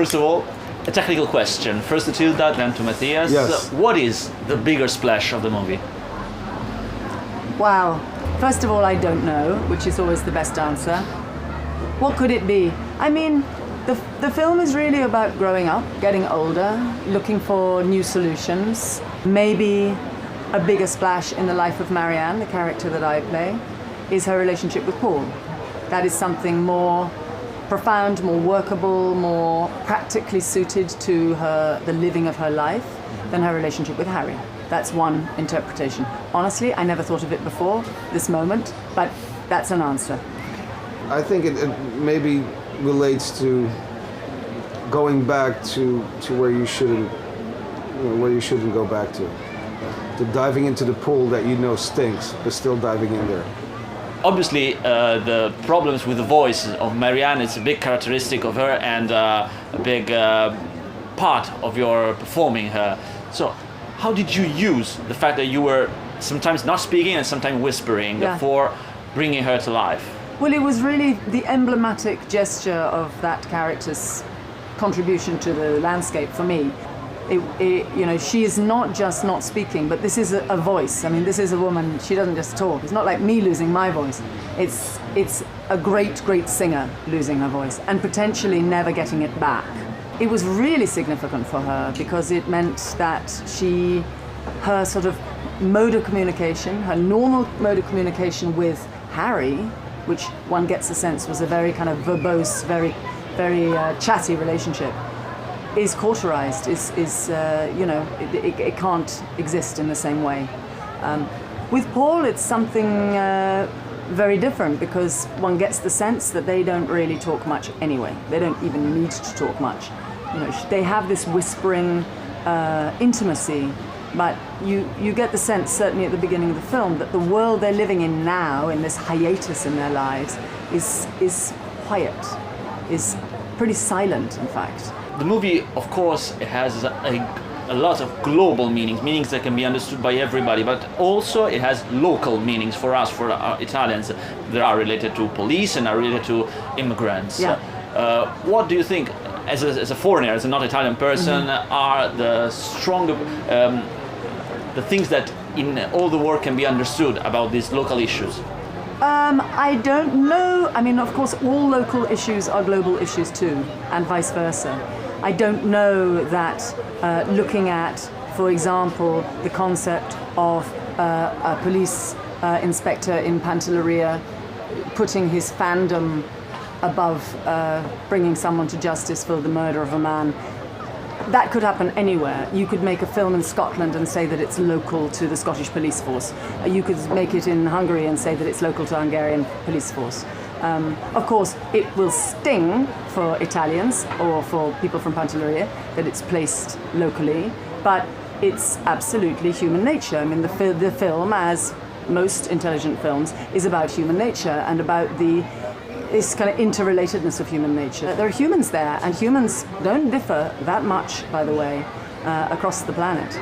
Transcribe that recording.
first of all, a technical question. First to Tilda, then to Matthias. Yes. What is the bigger splash of the movie? Wow. First of all, I don't know, which is always the best answer. What could it be? I mean, the film is really about growing up, getting older, looking for new solutions. Maybe a bigger splash in the life of Marianne, the character that I play, is her relationship with Paul. That is something more profound, more workable, more practically suited to the living of her life than her relationship with Harry. That's one interpretation. Honestly, I never thought of it before this moment, but that's an answer. I think it maybe relates to going back to where you shouldn't go back to diving into the pool that you know stinks, but still diving in there. Obviously, the problems with the voice of Marianne is a big characteristic of her and a big part of your performing her. So, how did you use the fact that you were sometimes not speaking and sometimes whispering for bringing her to life? Well, it was really the emblematic gesture of that character's contribution to the landscape for me. She is not just not speaking, but this is a voice. I mean, this is a woman, she doesn't just talk. It's not like me losing my voice. It's a great, great singer losing her voice and potentially never getting it back. It was really significant for her because it meant that her sort of mode of communication, her normal mode of communication with Harry, which one gets the sense was a very kind of verbose, very, very chatty relationship, is cauterized, it can't exist in the same way. With Paul, it's something very different because one gets the sense that they don't really talk much anyway. They don't even need to talk much. They have this whispering intimacy, but you get the sense, certainly at the beginning of the film, that the world they're living in now, in this hiatus in their lives, is quiet, is pretty silent, in fact. The movie, of course, it has a lot of global meanings that can be understood by everybody, but also it has local meanings for us, for Italians, that are related to police and are related to immigrants. Yeah. What do you think, as a foreigner, as a not Italian person, are the stronger, the things that in all the world can be understood about these local issues? I don't know. I mean, of course, all local issues are global issues too, and vice versa. I don't know that looking at, for example, the concept of a police inspector in Pantelleria putting his fandom above bringing someone to justice for the murder of a man. That could happen anywhere. You could make a film in Scotland and say that it's local to the Scottish police force. You could make it in Hungary and say that it's local to Hungarian police force. Of course, it will sting for Italians or for people from Pantelleria that it's placed locally, but it's absolutely human nature. I mean, the film, as most intelligent films, is about human nature and about this kind of interrelatedness of human nature. There are humans there, and humans don't differ that much, by the way, across the planet.